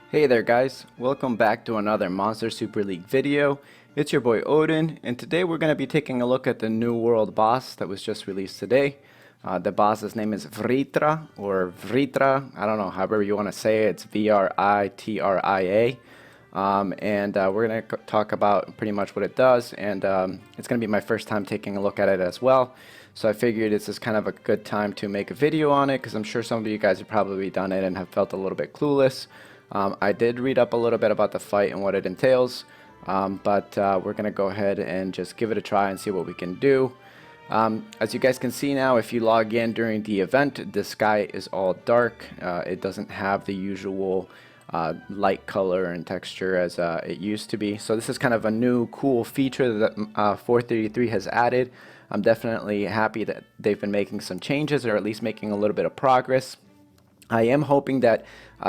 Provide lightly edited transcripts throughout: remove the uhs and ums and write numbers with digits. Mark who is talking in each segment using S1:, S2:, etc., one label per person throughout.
S1: Hey there guys, welcome back to another Monster Super League video. It's your boy Odin, and today we're going to be taking a look at the new world boss that was just released today. The boss's name is VRITRA, or VRITRA, I don't know, however you want to say it, it's V-R-I-T-R-I-A. We're going to talk about pretty much what it does, and it's going to be my first time taking a look at it as well. So I figured this is kind of a good time to make a video on it, because I'm sure some of you guys have probably done it and have felt a little bit clueless. I did read up a little bit about the fight and what it entails, but we're going to go ahead and just give it a try and see what we can do. As you guys can see now, if you log in during the event, the sky is all dark. It doesn't have the usual light color and texture as it used to be. So this is kind of a new cool feature that 433 has added. I'm definitely happy that they've been making some changes, or at least making a little bit of progress. I am hoping that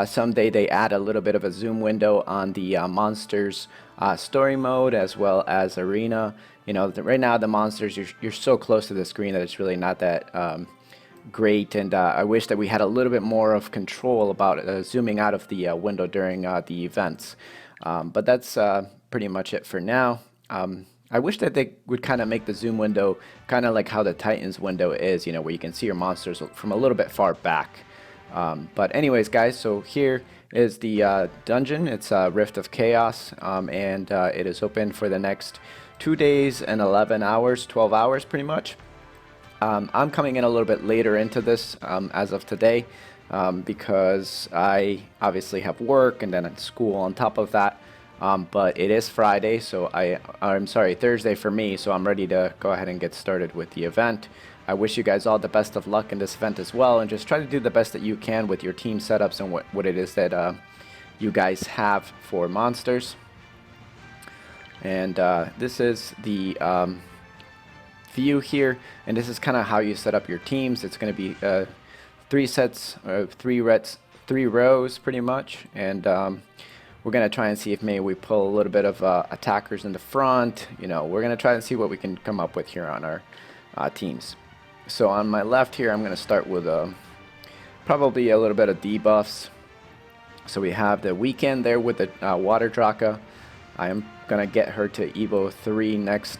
S1: someday they add a little bit of a zoom window on the monsters story mode as well as arena. You know, right now the monsters, you're so close to the screen that it's really not that great, and I wish that we had a little bit more of control about zooming out of the window during the events. But that's pretty much it for now. I wish that they would kind of make the zoom window kind of like how the Titans window is, you know, where you can see your monsters from a little bit far back. But anyways, guys, so here is the dungeon. It's Rift of Chaos, and it is open for the next 2 days and 11 hours, 12 hours pretty much. I'm coming in a little bit later into this as of today, because I obviously have work and then school on top of that. But it is Friday, so I'm sorry, Thursday for me, so I'm ready to go ahead and get started with the event. I wish you guys all the best of luck in this event as well, and just try to do the best that you can with your team setups and what it is that you guys have for monsters. And this is the view here, and this is kind of how you set up your teams. It's going to be 3 sets, 3 rows pretty much, and we're going to try and see if maybe we pull a little bit of attackers in the front. You know, we're going to try and see what we can come up with here on our teams. So on my left here, I'm going to start with probably a little bit of debuffs. So we have the Weekend there with the Water Draka. I am going to get her to Evo 3 next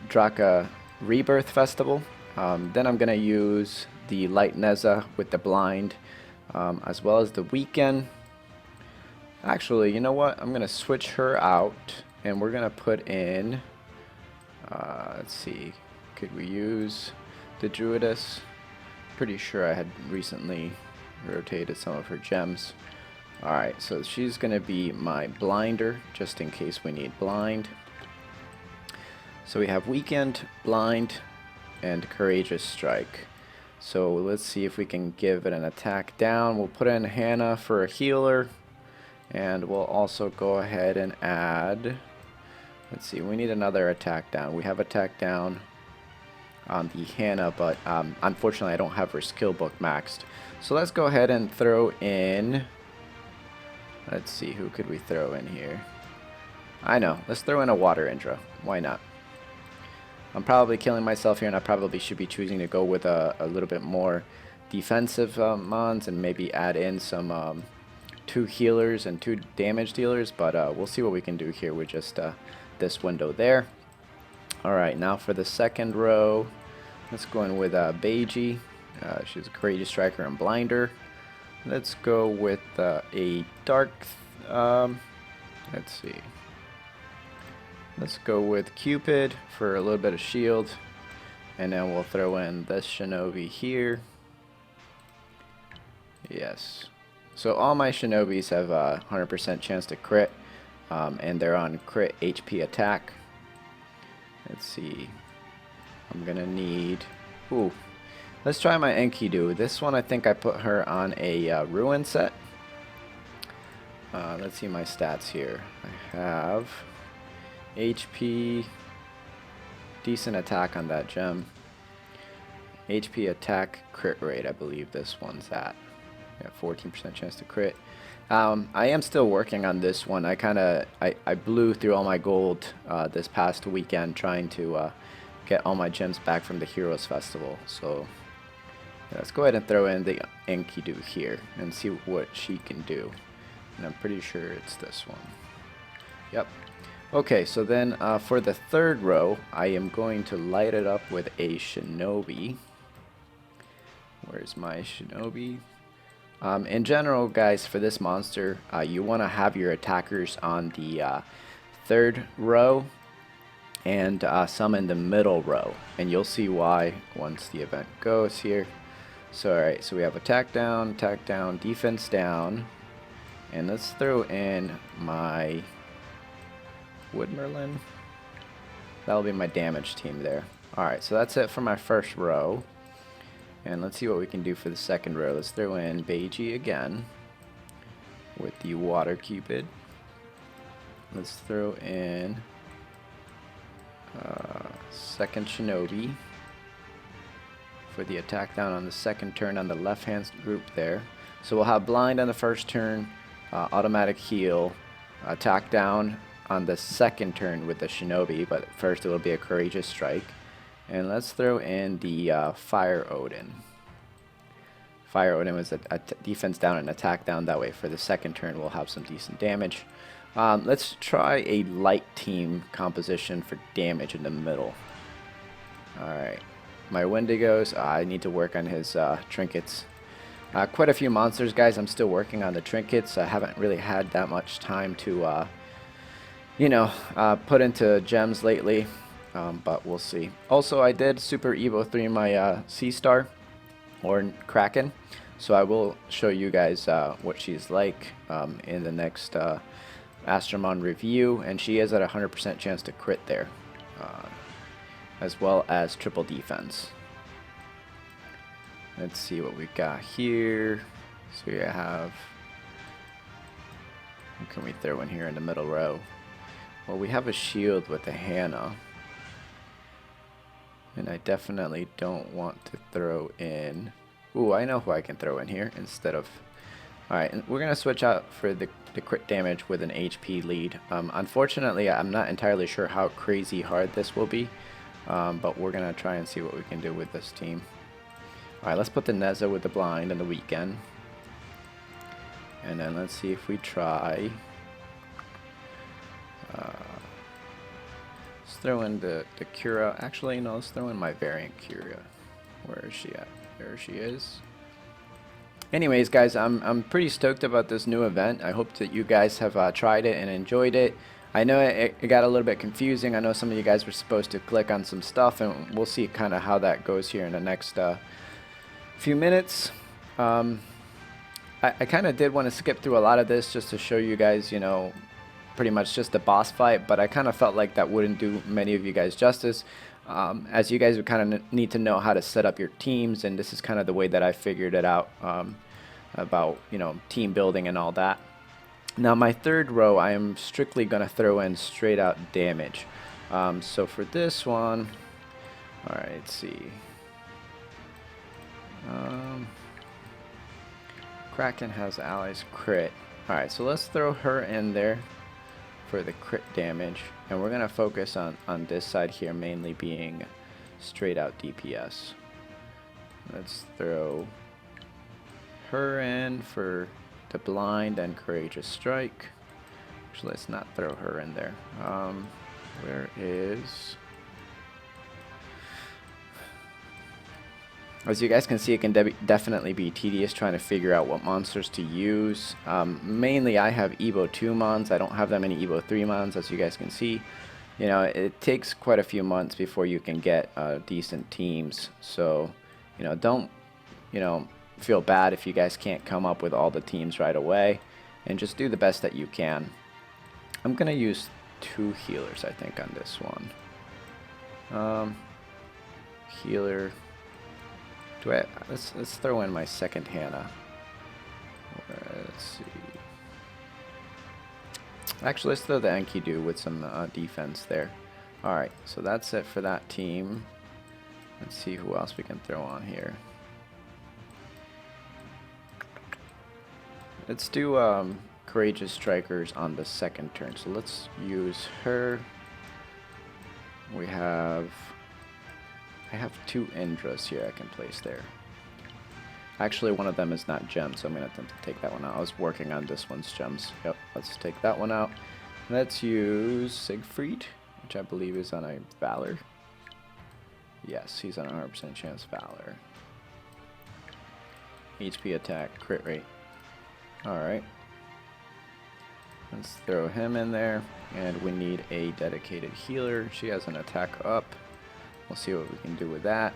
S1: Draka Rebirth Festival. Then I'm going to use the Light Neza with the Blind, as well as the Weekend. Actually, you know what? I'm going to switch her out, and we're going to put in, let's see, could we use the Druidess? Pretty sure I had recently rotated some of her gems. Alright, so she's going to be my blinder, just in case we need blind. So we have Weekend, Blind, and Courageous Strike. So let's see if we can give it an attack down. We'll put in Hannah for a healer, and we'll also go ahead and add, let's see, we need another attack down. We have attack down on the Hannah, but unfortunately I don't have her skill book maxed. So let's go ahead and throw in, let's see, who could we throw in here? I know, let's throw in a Water Indra. Why not? I'm probably killing myself here, and I probably should be choosing to go with a little bit more defensive mons, and maybe add in some 2 healers and 2 damage dealers, but we'll see what we can do here with just this window there. Alright, now for the second row, let's go in with Beiji. She's a Courageous Striker and Blinder. Let's go with a Dark, let's see. Let's go with Cupid for a little bit of shield, and then we'll throw in this Shinobi here. Yes. So all my Shinobis have a 100% chance to crit, and they're on crit HP attack. Let's see. I'm gonna need. Ooh. Let's try my Enkidu. This one, I think I put her on a Ruin set. Let's see my stats here. I have HP, decent attack on that gem. HP attack crit rate, I believe this one's at. Yeah, 14% chance to crit. I am still working on this one. I blew through all my gold this past weekend trying to get all my gems back from the Heroes Festival. So yeah, let's go ahead and throw in the Enkidu here and see what she can do. And I'm pretty sure it's this one. Yep. Okay, so then for the third row, I am going to light it up with a shinobi. Where's my shinobi? In general, guys, for this monster, you want to have your attackers on the third row and some in the middle row. And you'll see why once the event goes here. So, alright, so we have attack down, defense down. And let's throw in my Wood Merlin. That'll be my damage team there. Alright, so that's it for my first row. And let's see what we can do for the second row. Let's throw in Beiji again with the Water Cupid. Let's throw in second Shinobi for the attack down on the second turn on the left hand group there. So we'll have blind on the first turn, automatic heal, attack down on the second turn with the Shinobi, but first it will be a Courageous Strike. And let's throw in the Fire Odin. Fire Odin was a defense down and attack down. That way for the second turn we'll have some decent damage. Let's try a light team composition for damage in the middle. Alright. My Wendigos, I need to work on his trinkets. Quite a few monsters, guys. I'm still working on the trinkets. I haven't really had that much time to put into gems lately, but we'll see. Also, I did Super Evo 3 my Sea Star, or Kraken, so I will show you guys what she's like in the next Astromon review, and she is at a 100% chance to crit there, as well as triple defense. Let's see what we got here. So we have, what can we throw in here in the middle row? Well, we have a shield with a Hannah. And I definitely don't want to throw in... Ooh, I know who I can throw in here instead of... Alright, and we're going to switch out for the crit damage with an HP lead. Unfortunately, I'm not entirely sure how crazy hard this will be. But we're going to try and see what we can do with this team. Alright, let's put the Neza with the blind and the weekend. And then let's see if we try... let's throw in the Cura. Actually, no, let's throw in my variant Cura. Where is she at? There she is. Anyways, guys, I'm pretty stoked about this new event. I hope that you guys have tried it and enjoyed it. I know it got a little bit confusing. I know some of you guys were supposed to click on some stuff, and we'll see kind of how that goes here in the next few minutes. I kind of did want to skip through a lot of this just to show you guys, you know, pretty much just the boss fight, but I kind of felt like that wouldn't do many of you guys justice, as you guys would kind of need to know how to set up your teams, and this is kind of the way that I figured it out, about, you know, team building and all that. Now my third row, I am strictly going to throw in straight out damage. So for this one, alright, let's see. Kraken has allies crit. Alright, so let's throw her in there for the crit damage, and we're going to focus on this side here, mainly being straight out DPS. Let's throw her in for the blind and Courageous Strike. Actually, let's not throw her in there. Where is... As you guys can see, it can definitely be tedious trying to figure out what monsters to use. Mainly I have Evo 2 mons. I don't have that many Evo 3 mons, as you guys can see. You know, it takes quite a few months before you can get decent teams. So, you know, don't, you know, feel bad if you guys can't come up with all the teams right away. And just do the best that you can. I'm going to use 2 healers, I think, on this one. Healer... let's throw in my second Hannah. Let's see. Actually, let's throw the Enkidu with some defense there. Alright, so that's it for that team. Let's see who else we can throw on here. Let's do Courageous Strikers on the second turn. So let's use her. I have 2 Indras here I can place there. Actually, one of them is not gems, so I'm going to attempt to take that one out. I was working on this one's gems. Yep, let's take that one out. Let's use Siegfried, which I believe is on a Valor. Yes, he's on a 100% chance Valor. HP attack, crit rate. Alright. Let's throw him in there. And we need a dedicated healer. She has an attack up. We'll see what we can do with that.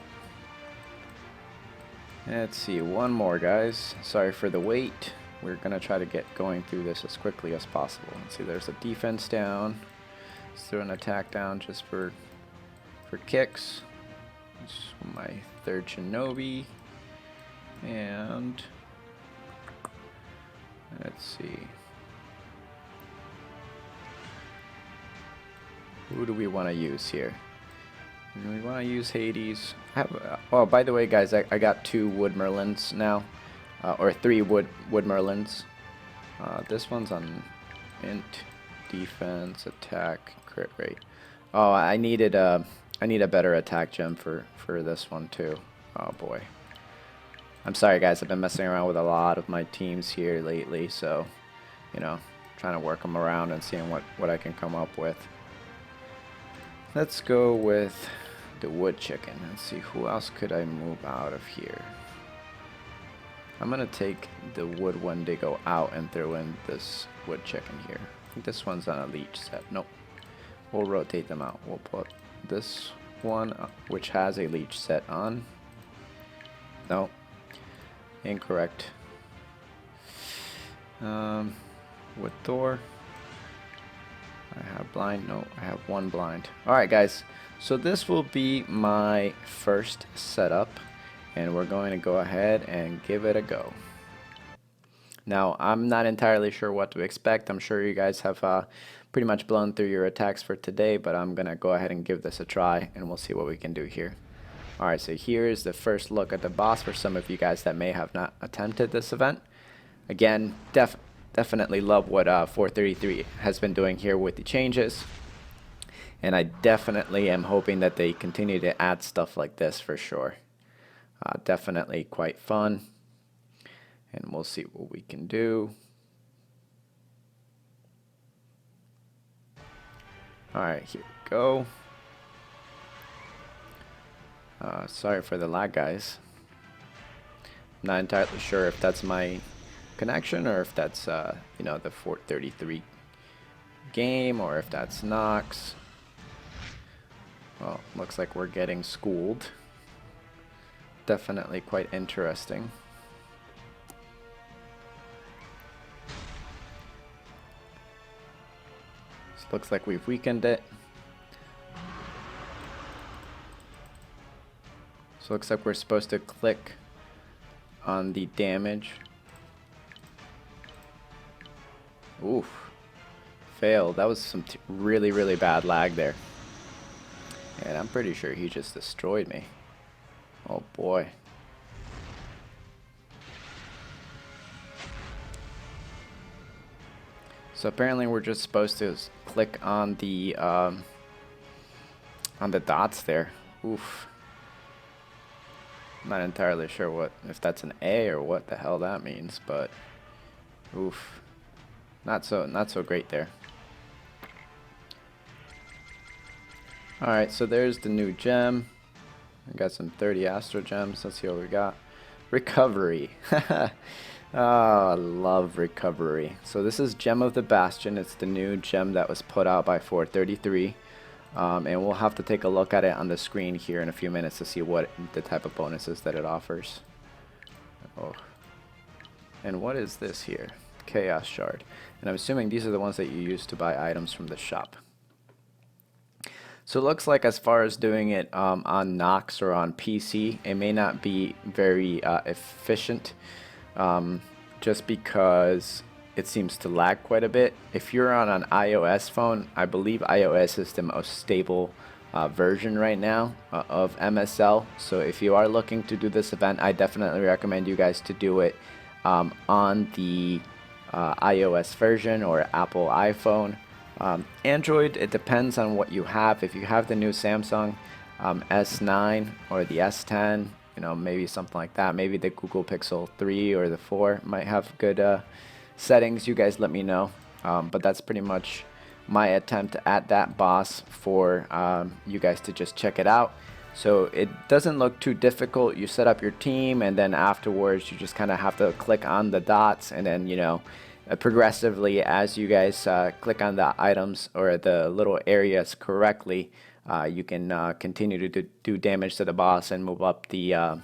S1: Let's see, one more, guys. Sorry for the wait. We're going to try to get going through this as quickly as possible. Let's see, there's a defense down. Let's throw an attack down just for kicks. This is my third Shinobi. And let's see. Who do we want to use here? We want to use Hades. Oh, by the way, guys, I got 2 Wood Merlins now, or 3 Wood Merlins. This one's on int, defense, attack, crit rate. Oh, I need a better attack gem for this one too. Oh boy. I'm sorry, guys. I've been messing around with a lot of my teams here lately, so you know, trying to work them around and seeing what I can come up with. Let's go with the wood chicken. Let's see, who else could I move out of here? I'm gonna take the wood Wendigo out and throw in this wood chicken here. I think this one's on a leech set. Nope. We'll rotate them out. We'll put this one, which has a leech set on. No. Incorrect. With Thor. I have blind. No, I have 1 blind. Alright, guys. So this will be my first setup. And we're going to go ahead and give it a go. Now, I'm not entirely sure what to expect. I'm sure you guys have pretty much blown through your attacks for today. But I'm going to go ahead and give this a try. And we'll see what we can do here. Alright, so here is the first look at the boss for some of you guys that may have not attempted this event. Again, definitely love what 433 has been doing here with the changes. And I definitely am hoping that they continue to add stuff like this for sure. Definitely quite fun. And we'll see what we can do. Alright, here we go. Sorry for the lag, guys. Not entirely sure if that's my connection or if that's you know, the 433 game, or if that's Nox. Well, looks like we're getting schooled. Definitely quite interesting. This looks like we've weakened it. So looks like we're supposed to click on the damage. Oof. Failed. That was some really bad lag there. And I'm pretty sure he just destroyed me. Oh boy. So apparently we're just supposed to click on the dots there. Oof. I'm not entirely sure if that's an A or what the hell that means, but oof. Not so great there. Alright, so there's the new gem. I got some 30 Astro gems. Let's see what we got. Recovery. Oh, I love recovery. So this is Gem of the Bastion. It's the new gem that was put out by 433. And we'll have to take a look at it on the screen here in a few minutes to see what the type of bonuses that it offers. Oh. And what is this here? Chaos Shard. And I'm assuming these are the ones that you use to buy items from the shop. So it looks like as far as doing it on Nox or on PC, it may not be very efficient just because it seems to lag quite a bit. If you're on an iOS phone, I believe iOS is the most stable version right now of MSL. So if you are looking to do this event, I definitely recommend you guys to do it on the iOS version or Apple iPhone. Android, it depends on what you have. If you have the new Samsung S9 or the S10, you know, maybe something like that. Maybe the Google Pixel 3 or the 4 might have good settings. You guys let me know. But that's pretty much my attempt at that boss for you guys to just check it out. So it doesn't look too difficult. You set up your team, and then afterwards you just kind of have to click on the dots, and then, you know, progressively as you guys click on the items or the little areas correctly, you can continue to do damage to the boss and move up the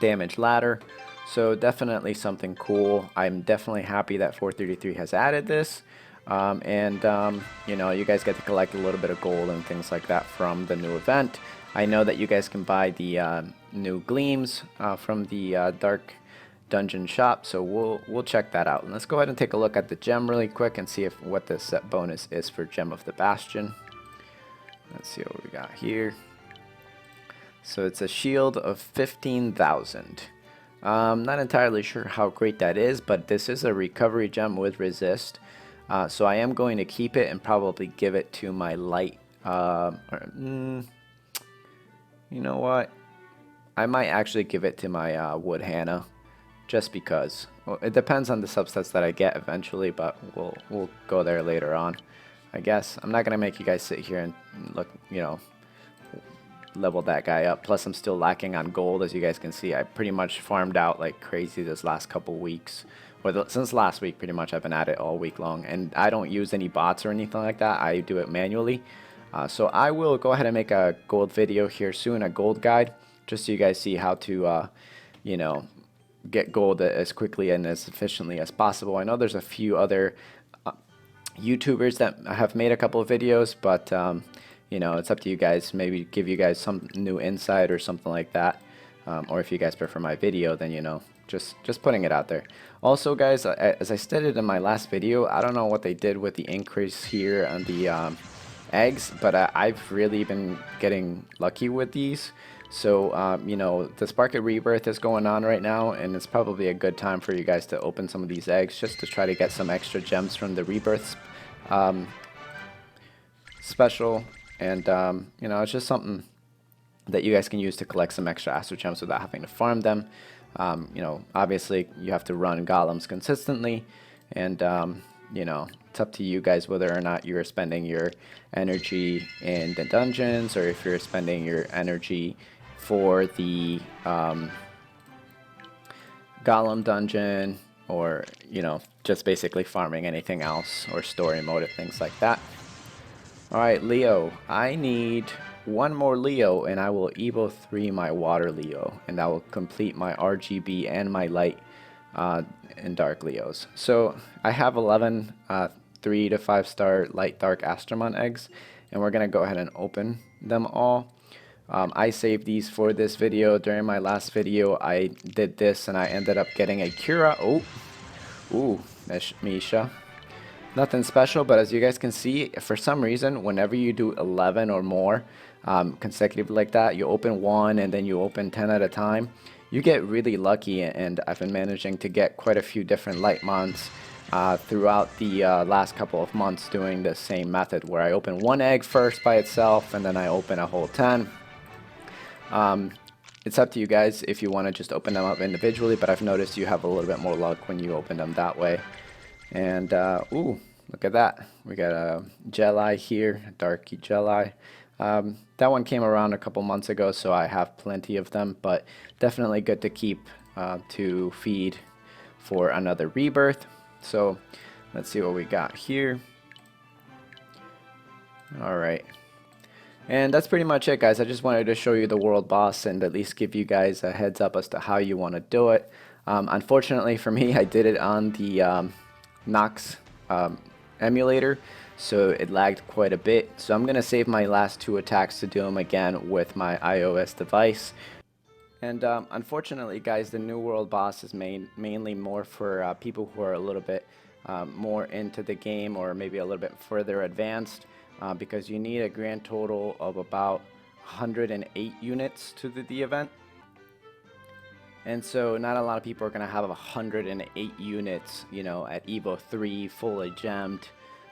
S1: damage ladder. So definitely something cool. I'm definitely happy that 433 has added this. You know, you guys get to collect a little bit of gold and things like that from the new event. I know that you guys can buy the new gleams from the Dark Dungeon shop, so we'll check that out. And let's go ahead and take a look at the gem really quick and see what the set bonus is for Gem of the Bastion. Let's see what we got here. So it's a shield of 15,000. Not entirely sure how great that is, but this is a recovery gem with resist. So I am going to keep it and probably give it to my light. You know what? I might actually give it to my wood Hannah, just because. Well, it depends on the subsets that I get eventually, but we'll go there later on, I guess. I'm not gonna make you guys sit here and look, you know, level that guy up. Plus, I'm still lacking on gold, as you guys can see. I pretty much farmed out like crazy this last couple weeks. Since last week, pretty much I've been at it all week long, and I don't use any bots or anything like that. I do it manually. So I will go ahead and make a gold video here soon, a gold guide, just so you guys see how to, you know, get gold as quickly and as efficiently as possible. I know there's a few other YouTubers that have made a couple of videos, but you know, it's up to you guys. Maybe give you guys some new insight or something like that. Or if you guys prefer my video, then, you know, just putting it out there. Also, guys, as I stated in my last video, I don't know what they did with the increase here on the eggs, but I've really been getting lucky with these. So you know, the Sparket Rebirth is going on right now, and it's probably a good time for you guys to open some of these eggs just to try to get some extra gems from the Rebirth special. And you know, it's just something that you guys can use to collect some extra Astro Gems without having to farm them. You know, obviously you have to run golems consistently, and you know, it's up to you guys whether or not you're spending your energy in the dungeons, or if you're spending your energy for the golem dungeon, or, you know, just basically farming anything else, or story mode and things like that. Alright, Leo, I need one more Leo, and I will Evo 3 my water Leo, and that will complete my RGB and my light and dark Leos. So I have 11 3 to 5 star light dark Astromon eggs, and we're gonna go ahead and open them all. I saved these for this video. During my last video I did this, and I ended up getting a Cura. Ooh, Misha. Nothing special, but as you guys can see, for some reason, whenever you do 11 or more consecutively like that, you open one and then you open 10 at a time, you get really lucky. And I've been managing to get quite a few different light mons throughout the last couple of months, doing the same method where I open one egg first by itself and then I open a whole 10. It's up to you guys if you want to just open them up individually, but I've noticed you have a little bit more luck when you open them that way. And ooh, look at that. We got a Jelly here, a Darky Jelly. That one came around a couple months ago, so I have plenty of them, but definitely good to keep to feed for another rebirth. So let's see what we got here. Alright. And that's pretty much it, guys. I just wanted to show you the world boss and at least give you guys a heads up as to how you want to do it. Unfortunately for me, I did it on the Nox emulator, so it lagged quite a bit. So I'm gonna save my last two attacks to do them again with my iOS device. And unfortunately, guys, the new world boss is mainly more for people who are a little bit more into the game, or maybe a little bit further advanced, because you need a grand total of about 108 units to the event. And so not a lot of people are going to have 108 units, you know, at Evo 3, fully gemmed.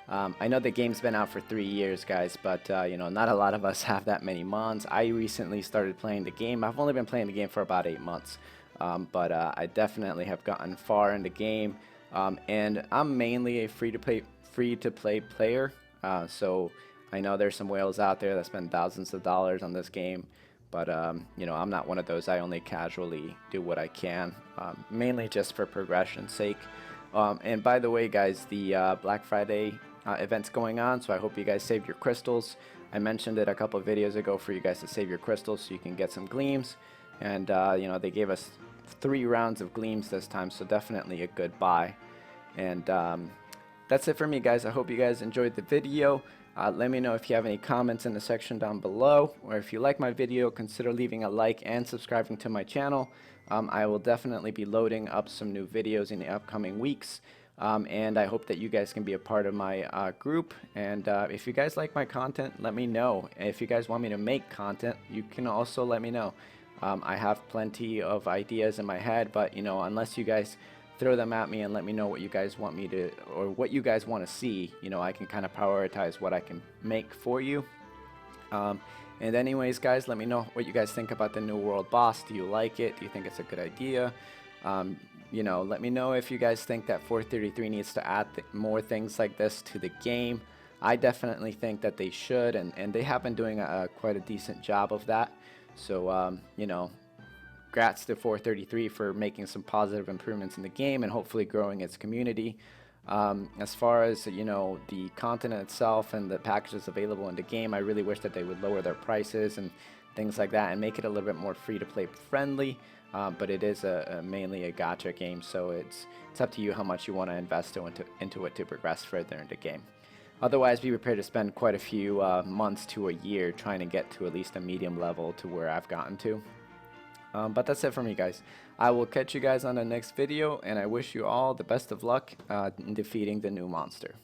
S1: I know the game's been out for 3 years, guys, but you know, not a lot of us have that many mons. I recently started playing the game. I've only been playing the game for about 8 months, but I definitely have gotten far in the game, and I'm mainly a free-to-play player. So I know there's some whales out there that spend thousands of dollars on this game, but you know, I'm not one of those. I only casually do what I can, mainly just for progression's sake. And by the way, guys, the Black Friday event's going on, so I hope you guys saved your crystals. I mentioned it a couple of videos ago for you guys to save your crystals so you can get some gleams, and you know, they gave us 3 rounds of gleams this time, so definitely a good buy. And that's it for me, guys. I hope you guys enjoyed the video. Let me know if you have any comments in the section down below, or if you like my video, consider leaving a like and subscribing to my channel. I will definitely be loading up some new videos in the upcoming weeks, and I hope that you guys can be a part of my group. And if you guys like my content, let me know. If you guys want me to make content, you can also let me know. I have plenty of ideas in my head, but you know, unless you guys throw them at me and let me know what you guys want me to, or what you guys want to see, you know, I can kind of prioritize what I can make for you. And anyways, guys, let me know what you guys think about the new World Boss. Do you like it? Do you think it's a good idea? You know, let me know if you guys think that 433 needs to add more things like this to the game. I definitely think that they should, and they have been doing quite a decent job of that. So, you know, congrats to 433 for making some positive improvements in the game and hopefully growing its community. As far as, you know, the content itself and the packages available in the game, I really wish that they would lower their prices and things like that and make it a little bit more free-to-play friendly. But it is mainly a gacha game, so it's up to you how much you want to invest into it to progress further in the game. Otherwise, be prepared to spend quite a few months to a year trying to get to at least a medium level to where I've gotten to. But that's it for me, guys. I will catch you guys on the next video, and I wish you all the best of luck in defeating the new monster.